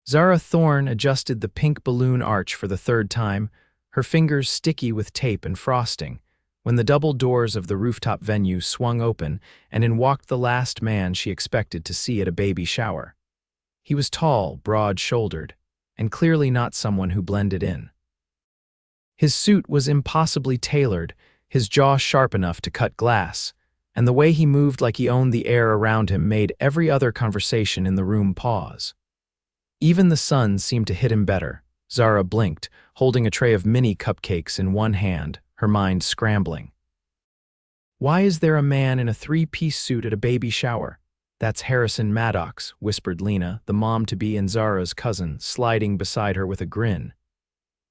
Zara Thorne adjusted the pink balloon arch for the third time, her fingers sticky with tape and frosting, when the double doors of the rooftop venue swung open and in walked the last man she expected to see at a baby shower. He was tall, broad-shouldered, and clearly not someone who blended in. His suit was impossibly tailored, his jaw sharp enough to cut glass, and the way he moved like he owned the air around him made every other conversation in the room pause. Even the sun seemed to hit him better. Zara blinked, holding a tray of mini cupcakes in one hand, her mind scrambling. "Why is there a man in a three-piece suit at a baby shower?" "That's Harrison Maddox," whispered Lena, the mom-to-be and Zara's cousin, sliding beside her with a grin.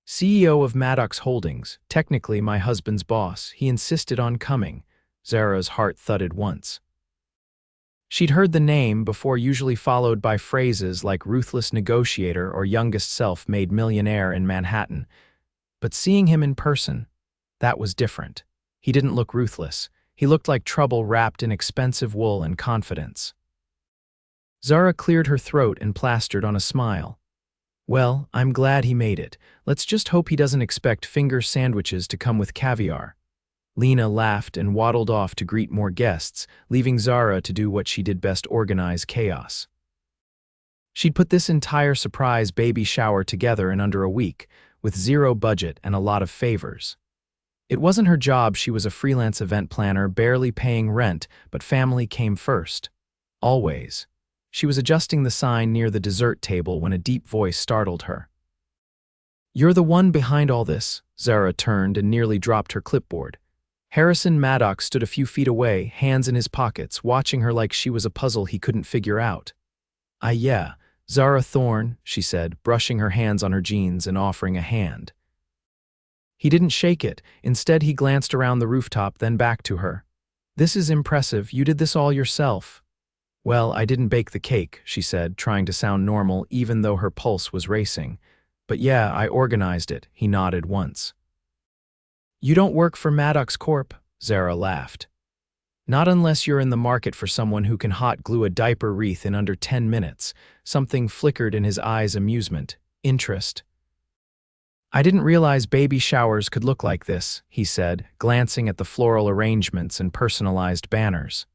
"CEO of Maddox Holdings, technically my husband's boss. He insisted on coming." Zara's heart thudded once. She'd heard the name before, usually followed by phrases like ruthless negotiator or youngest self-made millionaire in Manhattan. But seeing him in person, that was different. He didn't look ruthless. He looked like trouble wrapped in expensive wool and confidence. Zara cleared her throat and plastered on a smile. "Well, I'm glad he made it. Let's just hope he doesn't expect finger sandwiches to come with caviar." Lena laughed and waddled off to greet more guests, leaving Zara to do what she did best: organize chaos. She'd put this entire surprise baby shower together in under a week, with zero budget and a lot of favors. It wasn't her job, she was a freelance event planner, barely paying rent, but family came first. Always. She was adjusting the sign near the dessert table when a deep voice startled her. "You're the one behind all this." Zara turned and nearly dropped her clipboard. Harrison Maddox stood a few feet away, hands in his pockets, watching her like she was a puzzle he couldn't figure out. Yeah, Zara Thorne," she said, brushing her hands on her jeans and offering a hand. He didn't shake it. Instead, he glanced around the rooftop, then back to her. "This is impressive. You did this all yourself." "Well, I didn't bake the cake," she said, trying to sound normal even though her pulse was racing. "But yeah, I organized it." He nodded once. "You don't work for Maddox Corp?" Zara laughed. "Not unless you're in the market for someone who can hot glue a diaper wreath in under 10 minutes. Something flickered in his eyes: amusement, interest. "I didn't realize baby showers could look like this," he said, glancing at the floral arrangements and personalized banners.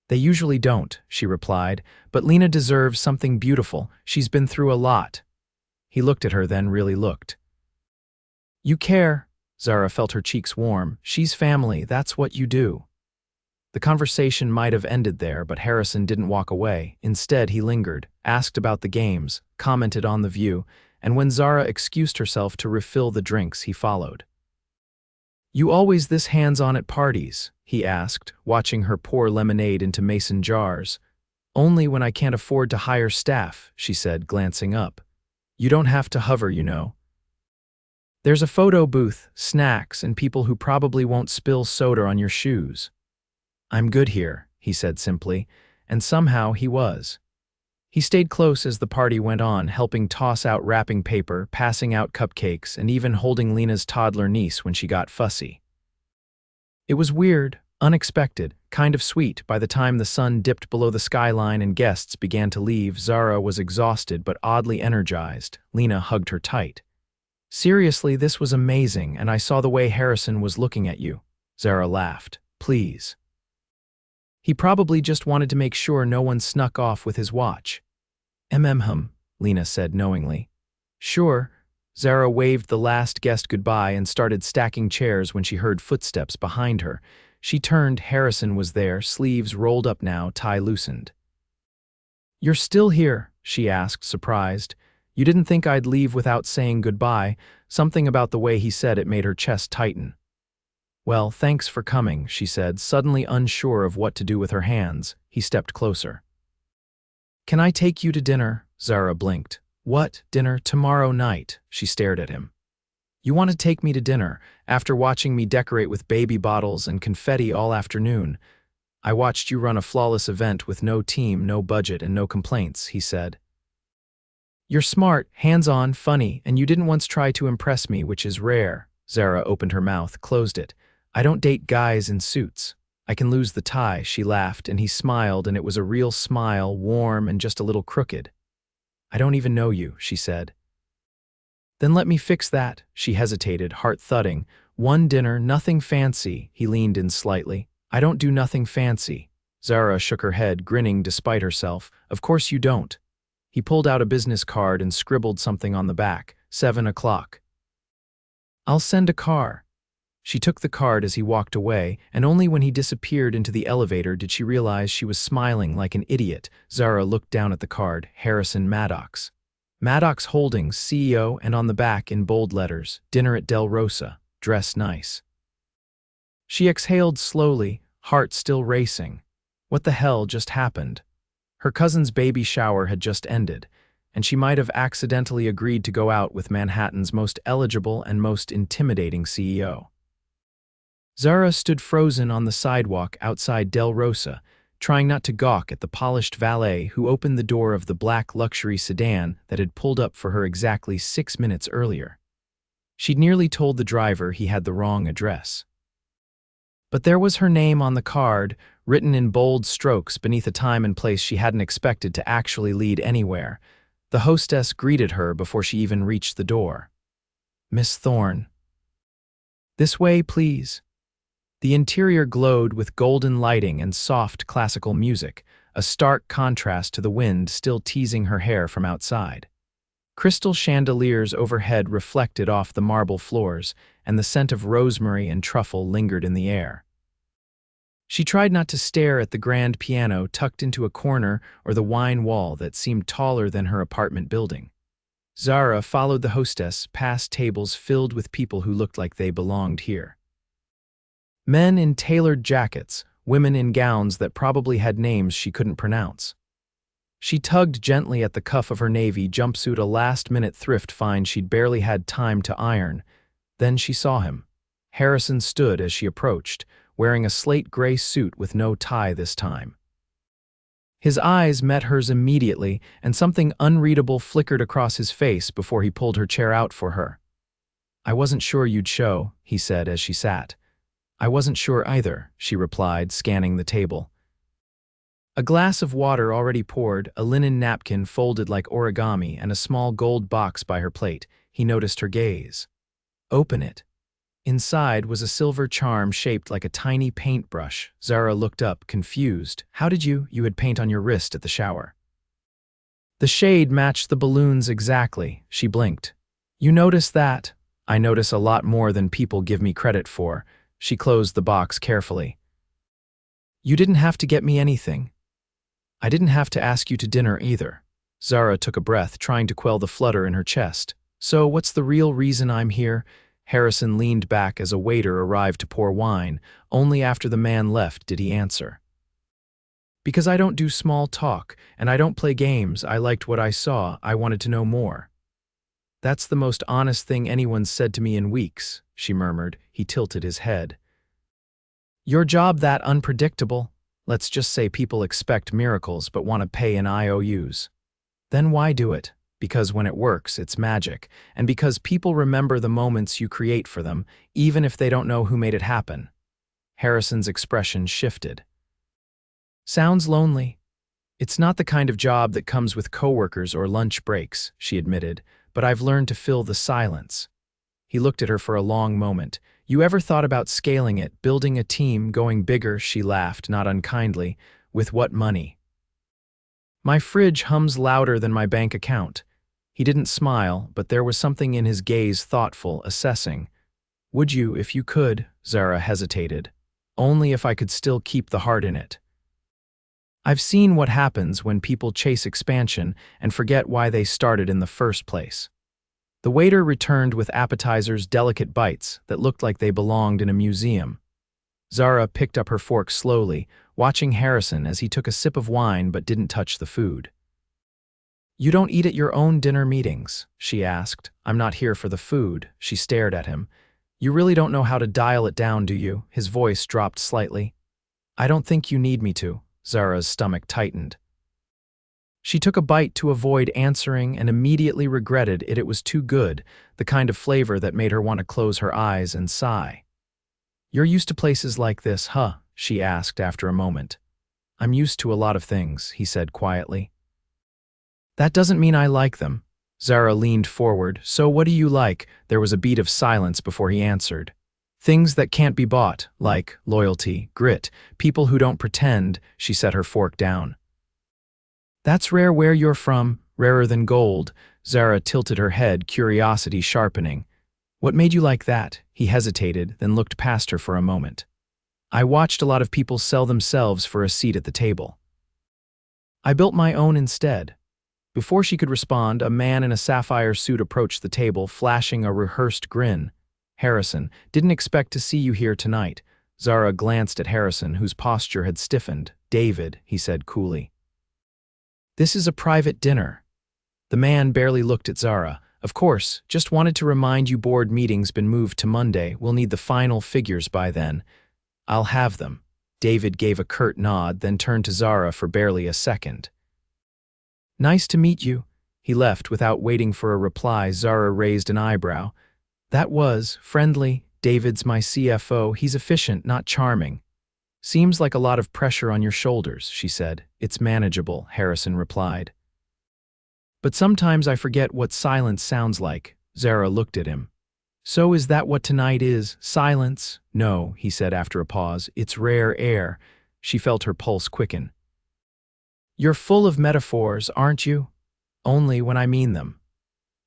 "They usually don't," she replied, "but Lena deserves something beautiful. She's been through a lot." He looked at her, then really looked. "You care." Zara felt her cheeks warm. "She's family, that's what you do." The conversation might have ended there, but Harrison didn't walk away. Instead, he lingered, asked about the games, commented on the view, and when Zara excused herself to refill the drinks, he followed. "You always this hands-on at parties?" he asked, watching her pour lemonade into mason jars. "Only when I can't afford to hire staff," she said, glancing up. "You don't have to hover, you know. There's a photo booth, snacks, and people who probably won't spill soda on your shoes." "I'm good here," he said simply, and somehow he was. He stayed close as the party went on, helping toss out wrapping paper, passing out cupcakes, and even holding Lena's toddler niece when she got fussy. It was weird, unexpected, kind of sweet. By the time the sun dipped below the skyline and guests began to leave, Zara was exhausted but oddly energized. Lena hugged her tight. "Seriously, this was amazing, and I saw the way Harrison was looking at you." Zara laughed. "Please." "He probably just wanted to make sure no one snuck off with his watch." Lena said knowingly. "Sure." Zara waved the last guest goodbye and started stacking chairs when she heard footsteps behind her. She turned. Harrison was there, sleeves rolled up now, tie loosened. "You're still here?" she asked, surprised. "You didn't think I'd leave without saying goodbye?" Something about the way he said it made her chest tighten. "Well, thanks for coming," she said, suddenly unsure of what to do with her hands. He stepped closer. "Can I take you to dinner?" Zara blinked. "What, dinner? Tomorrow night?" She stared at him. "You want to take me to dinner, after watching me decorate with baby bottles and confetti all afternoon? I watched you run a flawless event with no team, no budget, and no complaints," he said. "You're smart, hands-on, funny, and you didn't once try to impress me, which is rare." Zara opened her mouth, closed it. "I don't date guys in suits. I can lose the tie." She laughed, and he smiled, and it was a real smile, warm and just a little crooked. I don't even know you, she said. Then let me fix that, she hesitated, heart thudding. One dinner, nothing fancy, he leaned in slightly. I don't do nothing fancy. Zara shook her head, grinning despite herself. Of course you don't. He pulled out a business card and scribbled something on the back. 7 o'clock. I'll send a car. She took the card as he walked away, and only when he disappeared into the elevator did she realize she was smiling like an idiot. Zara looked down at the card, Harrison Maddox. Maddox Holdings, CEO, and on the back in bold letters, dinner at Del Rosa, dress nice. She exhaled slowly, heart still racing. What the hell just happened? Her cousin's baby shower had just ended, and she might have accidentally agreed to go out with Manhattan's most eligible and most intimidating CEO. Zara stood frozen on the sidewalk outside Del Rosa, trying not to gawk at the polished valet who opened the door of the black luxury sedan that had pulled up for her exactly 6 minutes earlier. She'd nearly told the driver he had the wrong address. But there was her name on the card, written in bold strokes beneath a time and place she hadn't expected to actually lead anywhere. The hostess greeted her before she even reached the door. Miss Thorne. This way, please. The interior glowed with golden lighting and soft classical music, a stark contrast to the wind still teasing her hair from outside. Crystal chandeliers overhead reflected off the marble floors, and the scent of rosemary and truffle lingered in the air. She tried not to stare at the grand piano tucked into a corner or the wine wall that seemed taller than her apartment building. Zara followed the hostess past tables filled with people who looked like they belonged here. Men in tailored jackets, women in gowns that probably had names she couldn't pronounce. She tugged gently at the cuff of her navy jumpsuit, a last-minute thrift find she'd barely had time to iron. Then she saw him. Harrison stood as she approached, wearing a slate gray suit with no tie this time. His eyes met hers immediately, and something unreadable flickered across his face before he pulled her chair out for her. I wasn't sure you'd show, he said as she sat. I wasn't sure either, she replied, scanning the table. A glass of water already poured, a linen napkin folded like origami, and a small gold box by her plate. He noticed her gaze. Open it. Inside was a silver charm shaped like a tiny paintbrush. Zara looked up, confused. How did you had paint on your wrist at the shower? The shade matched the balloons exactly, she blinked. You noticed that? I notice a lot more than people give me credit for. She closed the box carefully. You didn't have to get me anything. I didn't have to ask you to dinner either. Zara took a breath, trying to quell the flutter in her chest. So what's the real reason I'm here? Harrison leaned back as a waiter arrived to pour wine. Only after the man left did he answer. Because I don't do small talk, and I don't play games. I liked what I saw. I wanted to know more. That's the most honest thing anyone's said to me in weeks, she murmured. He tilted his head. Your job that unpredictable? Let's just say people expect miracles but want to pay in IOUs. Then why do it? Because when it works, it's magic, and because people remember the moments you create for them, even if they don't know who made it happen. Harrison's expression shifted. Sounds lonely. It's not the kind of job that comes with coworkers or lunch breaks, she admitted, but I've learned to fill the silence. He looked at her for a long moment. You ever thought about scaling it, building a team, going bigger? She laughed, not unkindly. With what money? My fridge hums louder than my bank account. He didn't smile, but there was something in his gaze, thoughtful, assessing. Would you, if you could? Zara hesitated. Only if I could still keep the heart in it. I've seen what happens when people chase expansion and forget why they started in the first place. The waiter returned with appetizers, delicate bites that looked like they belonged in a museum. Zara picked up her fork slowly, watching Harrison as he took a sip of wine but didn't touch the food. You don't eat at your own dinner meetings? She asked. I'm not here for the food. She stared at him. You really don't know how to dial it down, do you? His voice dropped slightly. I don't think you need me to. Zara's stomach tightened. She took a bite to avoid answering and immediately regretted it. It was too good, the kind of flavor that made her want to close her eyes and sigh. You're used to places like this, huh? She asked after a moment. I'm used to a lot of things, he said quietly. That doesn't mean I like them. Zara leaned forward. So what do you like? There was a beat of silence before he answered. Things that can't be bought, like loyalty, grit, people who don't pretend. She set her fork down. That's rare where you're from, rarer than gold. Zara tilted her head, curiosity sharpening. What made you like that? He hesitated, then looked past her for a moment. I watched a lot of people sell themselves for a seat at the table. I built my own instead. Before she could respond, a man in a sapphire suit approached the table, flashing a rehearsed grin. Harrison, didn't expect to see you here tonight. Zara glanced at Harrison, whose posture had stiffened. David, he said coolly. This is a private dinner. The man barely looked at Zara. Of course, just wanted to remind you board meeting's been moved to Monday. We'll need the final figures by then. I'll have them. David gave a curt nod, then turned to Zara for barely a second. Nice to meet you. He left without waiting for a reply. Zara raised an eyebrow. That was friendly. David's my CFO. He's efficient, not charming. Seems like a lot of pressure on your shoulders, she said. It's manageable, Harrison replied. But sometimes I forget what silence sounds like. Zara looked at him. So is that what tonight is? Silence? No, he said after a pause. It's rare air. She felt her pulse quicken. You're full of metaphors, aren't you? Only when I mean them.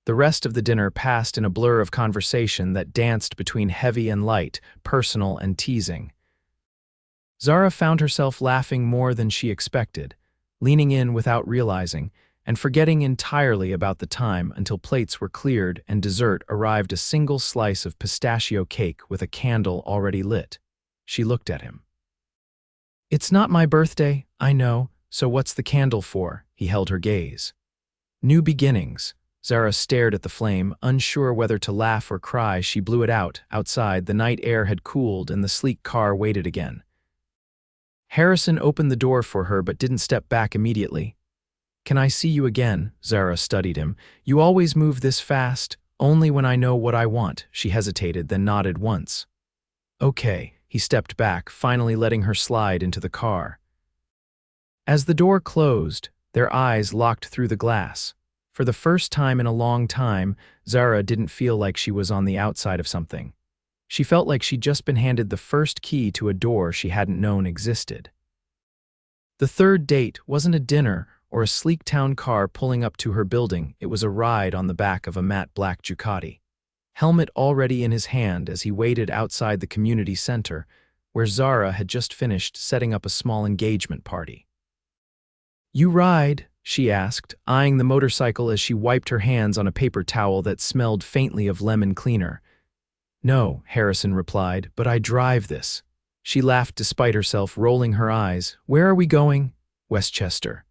The rest of the dinner passed in a blur of conversation that danced between heavy and light, personal and teasing. Zara found herself laughing more than she expected, leaning in without realizing, and forgetting entirely about the time until plates were cleared and dessert arrived, a single slice of pistachio cake with a candle already lit. She looked at him. It's not my birthday, I know, so what's the candle for? He held her gaze. New beginnings. Zara stared at the flame, unsure whether to laugh or cry. She blew it out. Outside, the night air had cooled and the sleek car waited again. Harrison opened the door for her but didn't step back immediately. Can I see you again? Zara studied him. You always move this fast, only when I know what I want. She hesitated, then nodded once. Okay, he stepped back, finally letting her slide into the car. As the door closed, their eyes locked through the glass. For the first time in a long time, Zara didn't feel like she was on the outside of something. She felt like she'd just been handed the first key to a door she hadn't known existed. The third date wasn't a dinner or a sleek town car pulling up to her building. It was a ride on the back of a matte black Ducati. Helmet already in his hand as he waited outside the community center, where Zara had just finished setting up a small engagement party. You ride? She asked, eyeing the motorcycle as she wiped her hands on a paper towel that smelled faintly of lemon cleaner. No, Harrison replied, but I drive this. She laughed despite herself, rolling her eyes. Where are we going? Westchester.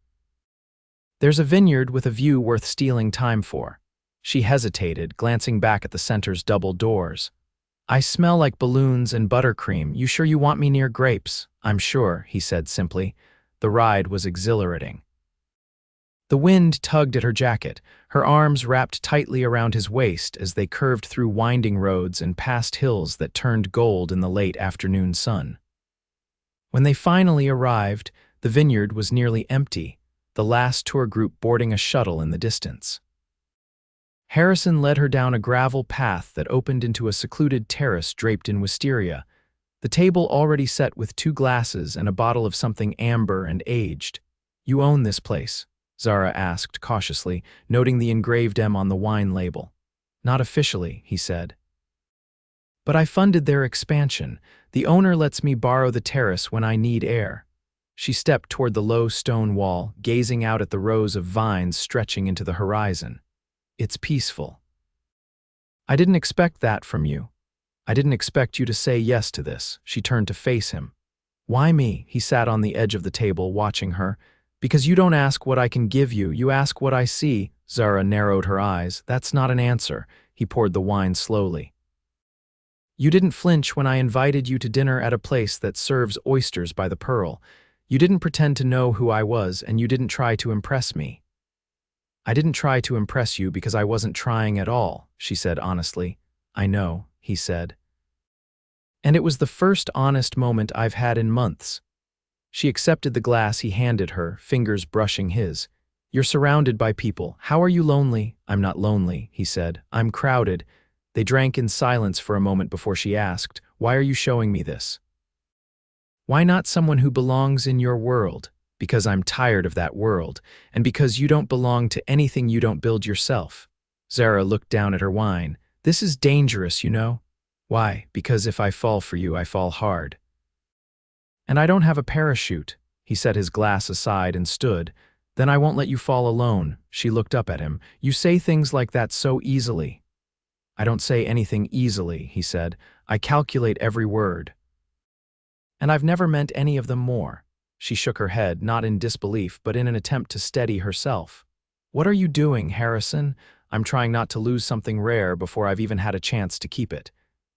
There's a vineyard with a view worth stealing time for. She hesitated, glancing back at the center's double doors. I smell like balloons and buttercream. You sure you want me near grapes? I'm sure, he said simply. The ride was exhilarating. The wind tugged at her jacket, her arms wrapped tightly around his waist as they curved through winding roads and past hills that turned gold in the late afternoon sun. When they finally arrived, the vineyard was nearly empty, the last tour group boarding a shuttle in the distance. Harrison led her down a gravel path that opened into a secluded terrace draped in wisteria, the table already set with 2 glasses and a bottle of something amber and aged. You own this place? Zara asked cautiously, noting the engraved M on the wine label. Not officially, he said. But I funded their expansion. The owner lets me borrow the terrace when I need air. She stepped toward the low stone wall, gazing out at the rows of vines stretching into the horizon. It's peaceful. I didn't expect that from you. I didn't expect you to say yes to this. She turned to face him. Why me? He sat on the edge of the table, watching her. Because you don't ask what I can give you, you ask what I see. Zara narrowed her eyes. That's not an answer. He poured the wine slowly. You didn't flinch when I invited you to dinner at a place that serves oysters by the pearl. You didn't pretend to know who I was, and you didn't try to impress me. I didn't try to impress you because I wasn't trying at all, she said honestly. I know, he said. And it was the first honest moment I've had in months. She accepted the glass he handed her, fingers brushing his. You're surrounded by people. How are you lonely? I'm not lonely, he said. I'm crowded. They drank in silence for a moment before she asked, why are you showing me this? Why not someone who belongs in your world? Because I'm tired of that world, and because you don't belong to anything you don't build yourself. Zara looked down at her wine. This is dangerous, you know. Why? Because if I fall for you, I fall hard. And I don't have a parachute. He set his glass aside and stood. Then I won't let you fall alone. She looked up at him. You say things like that so easily. I don't say anything easily, he said. I calculate every word. And I've never meant any of them more. She shook her head, not in disbelief, but in an attempt to steady herself. What are you doing, Harrison? I'm trying not to lose something rare before I've even had a chance to keep it.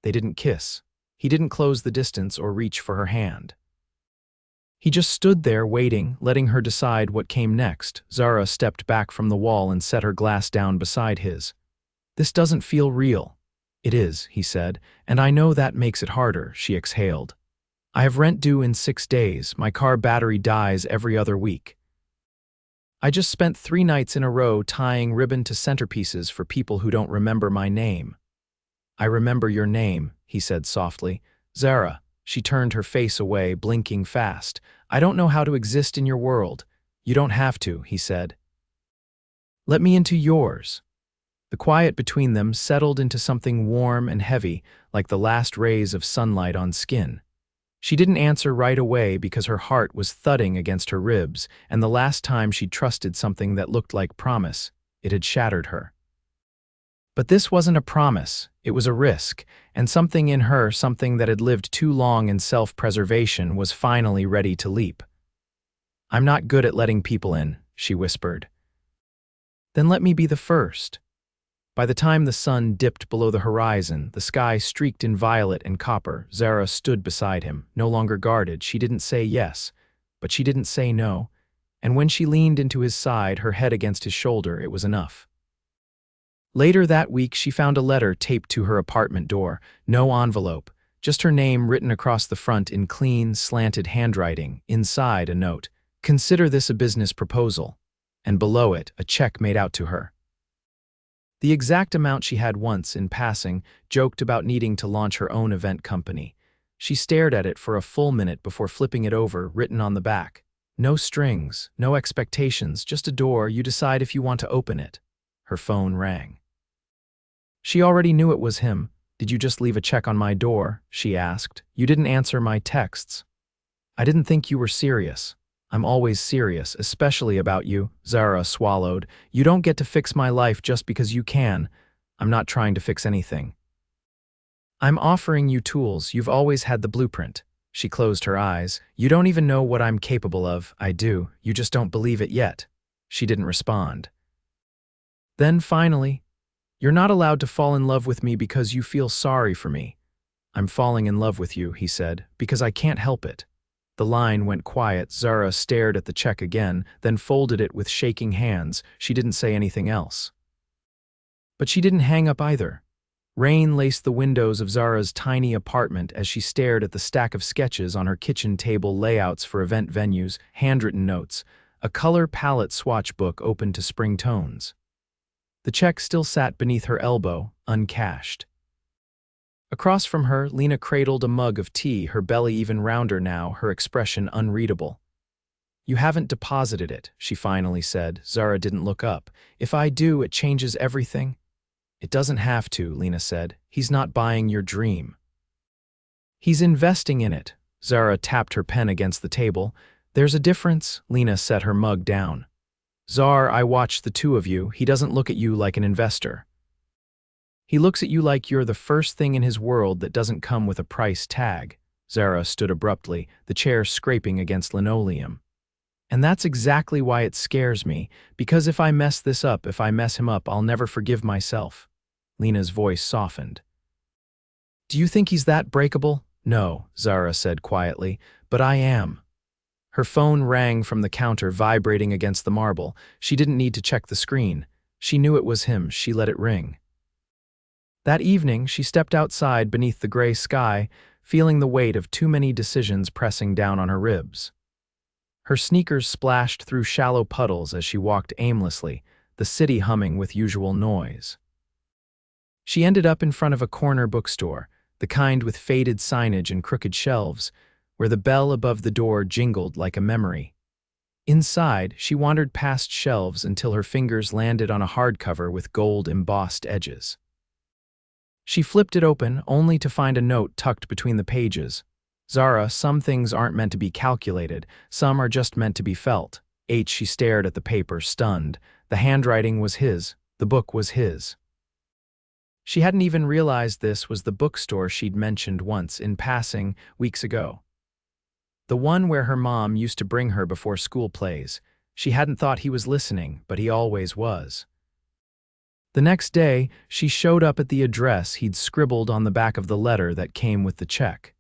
They didn't kiss. He didn't close the distance or reach for her hand. He just stood there waiting, letting her decide what came next. Zara stepped back from the wall and set her glass down beside his. This doesn't feel real. It is, he said, and I know that makes it harder, she exhaled. I have rent due in 6 days. My car battery dies every other week. I just spent 3 nights in a row tying ribbon to centerpieces for people who don't remember my name. I remember your name, he said softly. Zara. She turned her face away, blinking fast. I don't know how to exist in your world. You don't have to, he said. Let me into yours. The quiet between them settled into something warm and heavy, like the last rays of sunlight on skin. She didn't answer right away because her heart was thudding against her ribs, and the last time she'd trusted something that looked like promise, it had shattered her. But this wasn't a promise, it was a risk, and something in her, something that had lived too long in self-preservation, was finally ready to leap. I'm not good at letting people in, she whispered. Then let me be the first. By the time the sun dipped below the horizon, the sky streaked in violet and copper. Zara stood beside him, no longer guarded. She didn't say yes, but she didn't say no, and when she leaned into his side, her head against his shoulder, it was enough. Later that week, she found a letter taped to her apartment door. No envelope, just her name written across the front in clean, slanted handwriting. Inside, a note, "Consider this a business proposal," and below it, a check made out to her. The exact amount she had once, in passing, joked about needing to launch her own event company. She stared at it for a full minute before flipping it over, written on the back. No strings, no expectations, just a door. You decide if you want to open it. Her phone rang. She already knew it was him. Did you just leave a check on my door? She asked. You didn't answer my texts. I didn't think you were serious. I'm always serious, especially about you. Zara swallowed. You don't get to fix my life just because you can. I'm not trying to fix anything. I'm offering you tools. You've always had the blueprint. She closed her eyes. You don't even know what I'm capable of. I do. You just don't believe it yet. She didn't respond. Then finally, you're not allowed to fall in love with me because you feel sorry for me. I'm falling in love with you, he said, because I can't help it. The line went quiet. Zara stared at the check again, then folded it with shaking hands. She didn't say anything else. But she didn't hang up either. Rain laced the windows of Zara's tiny apartment as she stared at the stack of sketches on her kitchen table, layouts for event venues, handwritten notes, a color palette swatch book open to spring tones. The check still sat beneath her elbow, uncashed. Across from her, Lena cradled a mug of tea, her belly even rounder now, her expression unreadable. You haven't deposited it, she finally said. Zara didn't look up. If I do, it changes everything. It doesn't have to, Lena said. He's not buying your dream. He's investing in it. Zara tapped her pen against the table. There's a difference. Lena set her mug down. Zar, I watched the two of you. He doesn't look at you like an investor. He looks at you like you're the first thing in his world that doesn't come with a price tag. Zara stood abruptly, the chair scraping against linoleum. And that's exactly why it scares me, because if I mess this up, if I mess him up, I'll never forgive myself. Lena's voice softened. Do you think he's that breakable? No, Zara said quietly, but I am. Her phone rang from the counter, vibrating against the marble. She didn't need to check the screen. She knew it was him. She let it ring. That evening, she stepped outside beneath the gray sky, feeling the weight of too many decisions pressing down on her ribs. Her sneakers splashed through shallow puddles as she walked aimlessly, the city humming with usual noise. She ended up in front of a corner bookstore, the kind with faded signage and crooked shelves, where the bell above the door jingled like a memory. Inside, she wandered past shelves until her fingers landed on a hardcover with gold-embossed edges. She flipped it open, only to find a note tucked between the pages. "Zara, some things aren't meant to be calculated, some are just meant to be felt." She stared at the paper, stunned. The handwriting was his, the book was his. She hadn't even realized this was the bookstore she'd mentioned once, in passing, weeks ago. The one where her mom used to bring her before school plays. She hadn't thought he was listening, but he always was. The next day, she showed up at the address he'd scribbled on the back of the letter that came with the check.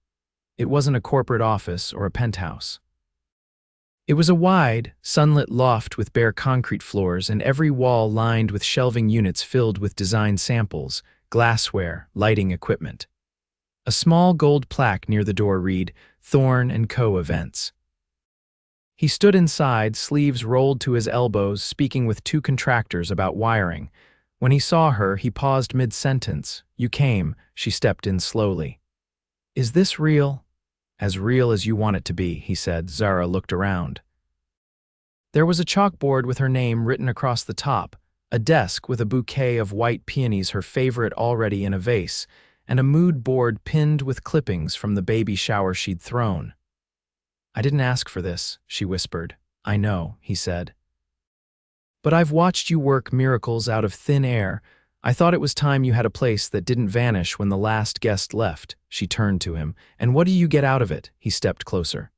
It wasn't a corporate office or a penthouse. It was a wide, sunlit loft with bare concrete floors and every wall lined with shelving units filled with design samples, glassware, lighting equipment. A small gold plaque near the door read, "Thorne & Co. Events." He stood inside, sleeves rolled to his elbows, speaking with two contractors about wiring. When he saw her, he paused mid-sentence. "You came." She stepped in slowly. "Is this real?" "As real as you want it to be," he said. Zara looked around. There was a chalkboard with her name written across the top, a desk with a bouquet of white peonies, her favorite, already in a vase, and a mood board pinned with clippings from the baby shower she'd thrown. "I didn't ask for this," she whispered. "I know," he said. "But I've watched you work miracles out of thin air. I thought it was time you had a place that didn't vanish when the last guest left." She turned to him. "And what do you get out of it?" He stepped closer.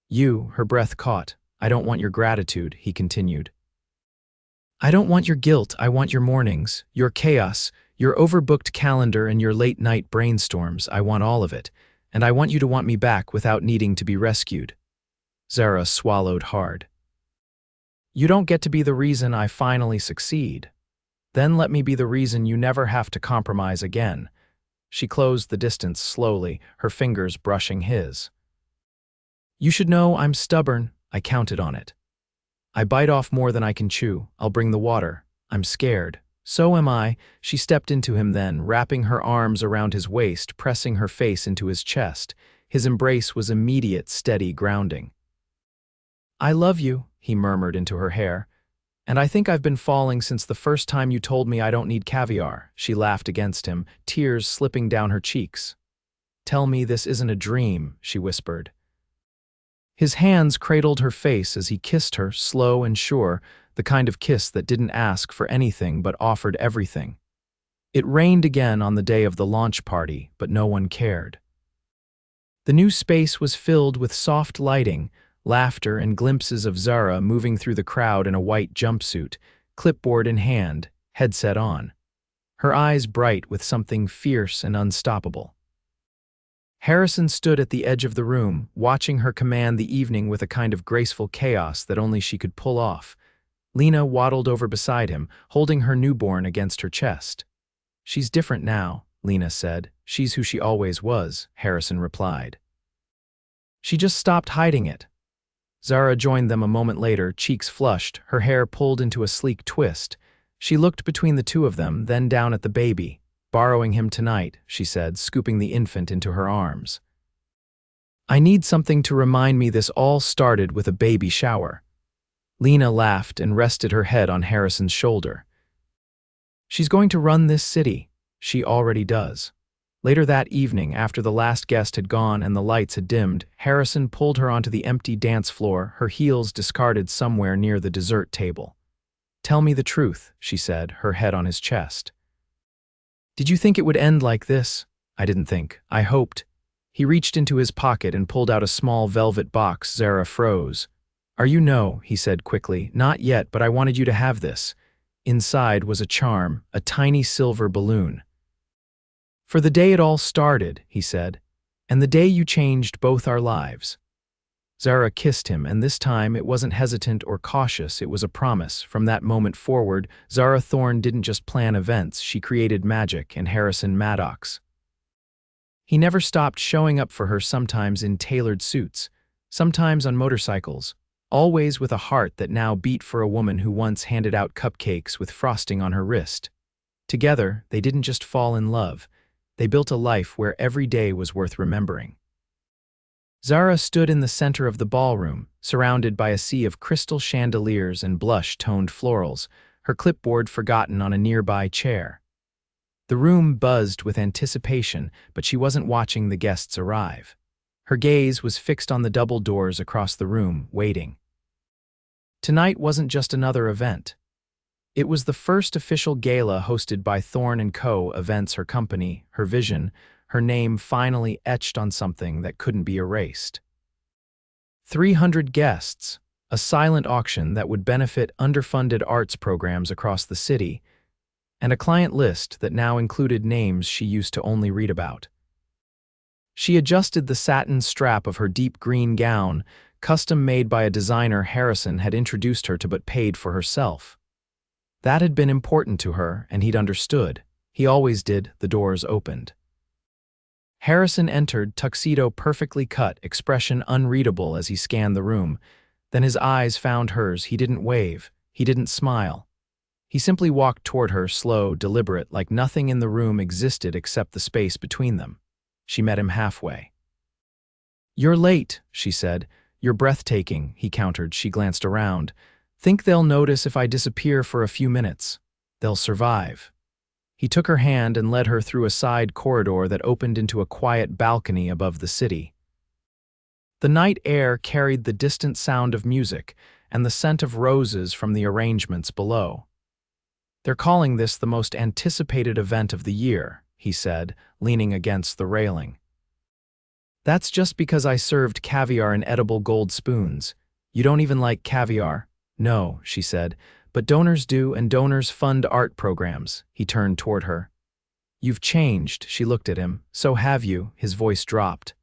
"You," her breath caught. "I don't want your gratitude," he continued. "I don't want your guilt. I want your mornings, your chaos, your overbooked calendar and your late-night brainstorms. I want all of it. And I want you to want me back without needing to be rescued." Zara swallowed hard. "You don't get to be the reason I finally succeed. Then let me be the reason you never have to compromise again." She closed the distance slowly, her fingers brushing his. "You should know I'm stubborn. I counted on it. I bite off more than I can chew. I'll bring the water. I'm scared. So am I." She stepped into him then, wrapping her arms around his waist, pressing her face into his chest. His embrace was immediate, steady grounding. "I love you," he murmured into her hair. "And I think I've been falling since the first time you told me I don't need caviar." She laughed against him, tears slipping down her cheeks. "Tell me this isn't a dream," she whispered. His hands cradled her face as he kissed her, slow and sure, the kind of kiss that didn't ask for anything but offered everything. It rained again on the day of the launch party, but no one cared. The new space was filled with soft lighting, laughter and glimpses of Zara moving through the crowd in a white jumpsuit, clipboard in hand, headset on. Her eyes bright with something fierce and unstoppable. Harrison stood at the edge of the room, watching her command the evening with a kind of graceful chaos that only she could pull off. Lena waddled over beside him, holding her newborn against her chest. "She's different now," Lena said. "She's who she always was," Harrison replied. "She just stopped hiding it." Zara joined them a moment later, cheeks flushed, her hair pulled into a sleek twist. She looked between the two of them, then down at the baby. "Borrowing him tonight," she said, scooping the infant into her arms. "I need something to remind me this all started with a baby shower." Lena laughed and rested her head on Harrison's shoulder. "She's going to run this city. She already does." Later that evening, after the last guest had gone and the lights had dimmed, Harrison pulled her onto the empty dance floor, her heels discarded somewhere near the dessert table. "Tell me the truth," she said, her head on his chest. "Did you think it would end like this?" "I didn't think. I hoped." He reached into his pocket and pulled out a small velvet box. Zara froze. "Are you?" "No," he said quickly. "Not yet, but I wanted you to have this." Inside was a charm, a tiny silver balloon. "For the day it all started," he said, "and the day you changed both our lives." Zara kissed him, and this time it wasn't hesitant or cautious, it was a promise. From that moment forward, Zara Thorne didn't just plan events, she created magic in Harrison Maddox. He never stopped showing up for her, sometimes in tailored suits, sometimes on motorcycles, always with a heart that now beat for a woman who once handed out cupcakes with frosting on her wrist. Together, they didn't just fall in love, they built a life where every day was worth remembering. Zara stood in the center of the ballroom, surrounded by a sea of crystal chandeliers and blush-toned florals, her clipboard forgotten on a nearby chair. The room buzzed with anticipation, but she wasn't watching the guests arrive. Her gaze was fixed on the double doors across the room, waiting. Tonight wasn't just another event. It was the first official gala hosted by Thorne & Co. Events, her company, her vision, her name finally etched on something that couldn't be erased. 300 guests, a silent auction that would benefit underfunded arts programs across the city, and a client list that now included names she used to only read about. She adjusted the satin strap of her deep green gown, custom made by a designer Harrison had introduced her to but paid for herself. That had been important to her, and he'd understood. He always did. The doors opened. Harrison entered, tuxedo perfectly cut, expression unreadable as he scanned the room. Then his eyes found hers. He didn't wave. He didn't smile. He simply walked toward her, slow, deliberate, like nothing in the room existed except the space between them. She met him halfway. "You're late," she said. "You're breathtaking," he countered. She glanced around. "Think they'll notice if I disappear for a few minutes? They'll survive." He took her hand and led her through a side corridor that opened into a quiet balcony above the city. The night air carried the distant sound of music and the scent of roses from the arrangements below. "They're calling this the most anticipated event of the year," he said, leaning against the railing. "That's just because I served caviar in edible gold spoons. You don't even like caviar?" "No," she said, "but donors do, and donors fund art programs." He turned toward her. "You've changed," she looked at him. "So have you," his voice dropped.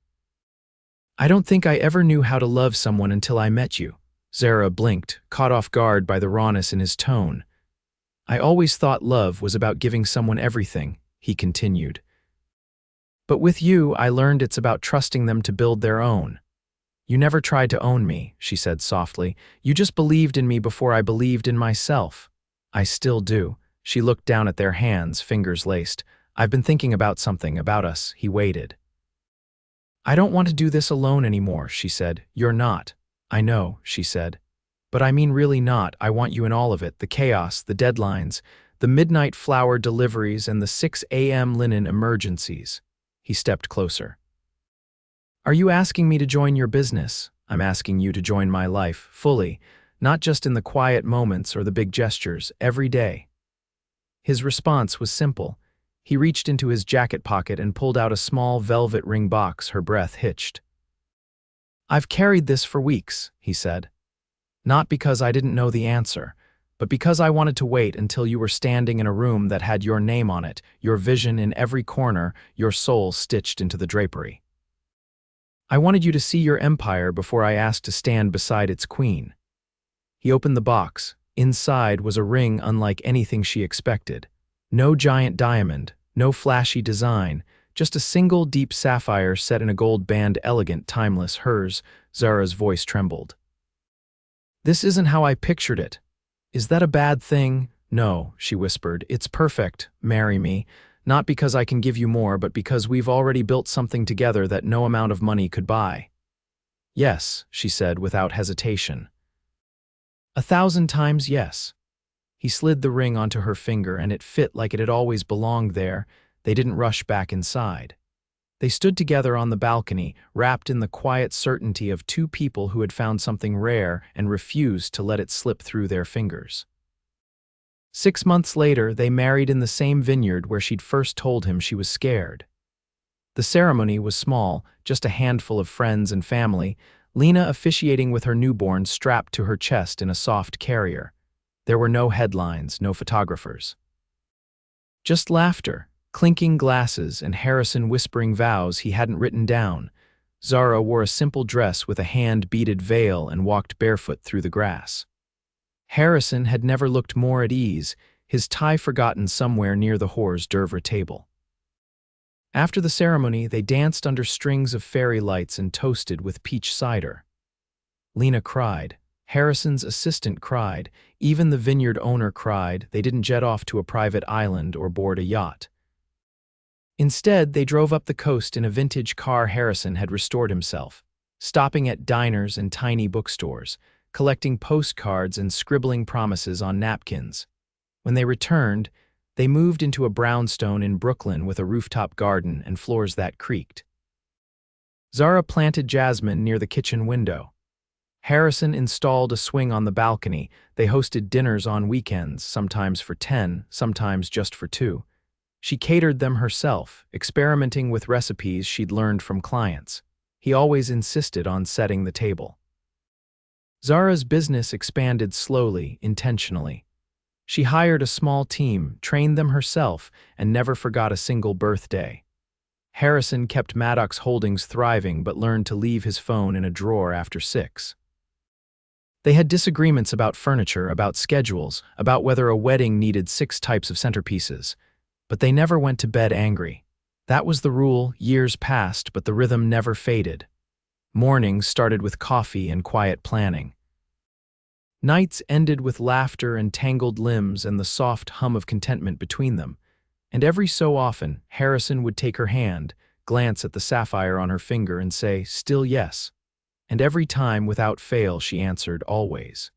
"I don't think I ever knew how to love someone until I met you." Zara blinked, caught off guard by the rawness in his tone. "I always thought love was about giving someone everything," he continued. "But with you, I learned it's about trusting them to build their own." "You never tried to own me," she said softly. "You just believed in me before I believed in myself." "I still do." She looked down at their hands, fingers laced. "I've been thinking about something, about us." He waited. "I don't want to do this alone anymore," she said. "You're not." "I know," she said. "But I mean really not. I want you in all of it, the chaos, the deadlines, the midnight flower deliveries, and the 6 a.m. linen emergencies." He stepped closer. "Are you asking me to join your business? I'm asking you to join my life, fully, not just in the quiet moments or the big gestures, every day." His response was simple. He reached into his jacket pocket and pulled out a small velvet ring box. Her breath hitched. "I've carried this for weeks," he said. "Not because I didn't know the answer, but because I wanted to wait until you were standing in a room that had your name on it, your vision in every corner, your soul stitched into the drapery. I wanted you to see your empire before I asked to stand beside its queen." He opened the box. Inside was a ring unlike anything she expected. No giant diamond, no flashy design, just a single deep sapphire set in a gold band, elegant, timeless, hers. Zara's voice trembled. "This isn't how I pictured it." "Is that a bad thing?" "No," she whispered. "It's perfect. Marry me. Not because I can give you more, but because we've already built something together that no amount of money could buy." "Yes," she said without hesitation. 1,000 times yes. He slid the ring onto her finger, and it fit like it had always belonged there. They didn't rush back inside. They stood together on the balcony, wrapped in the quiet certainty of two people who had found something rare and refused to let it slip through their fingers. 6 months later, they married in the same vineyard where she'd first told him she was scared. The ceremony was small, just a handful of friends and family, Lena officiating with her newborn strapped to her chest in a soft carrier. There were no headlines, no photographers. Just laughter, clinking glasses, and Harrison whispering vows he hadn't written down. Zara wore a simple dress with a hand-beaded veil and walked barefoot through the grass. Harrison had never looked more at ease, his tie forgotten somewhere near the hors d'oeuvre table. After the ceremony, they danced under strings of fairy lights and toasted with peach cider. Lena cried. Harrison's assistant cried. Even the vineyard owner cried. They didn't jet off to a private island or board a yacht. Instead, they drove up the coast in a vintage car Harrison had restored himself, stopping at diners and tiny bookstores, collecting postcards and scribbling promises on napkins. When they returned, they moved into a brownstone in Brooklyn with a rooftop garden and floors that creaked. Zara planted jasmine near the kitchen window. Harrison installed a swing on the balcony. They hosted dinners on weekends, sometimes for 10, sometimes just for 2. She catered them herself, experimenting with recipes she'd learned from clients. He always insisted on setting the table. Zara's business expanded slowly, intentionally. She hired a small team, trained them herself, and never forgot a single birthday. Harrison kept Maddox Holdings thriving but learned to leave his phone in a drawer after 6. They had disagreements about furniture, about schedules, about whether a wedding needed 6 types of centerpieces. But they never went to bed angry. That was the rule. Years passed, but the rhythm never faded. Mornings started with coffee and quiet planning. Nights ended with laughter and tangled limbs and the soft hum of contentment between them. And every so often, Harrison would take her hand, glance at the sapphire on her finger and say, "Still yes." And every time, without fail, she answered, "Always."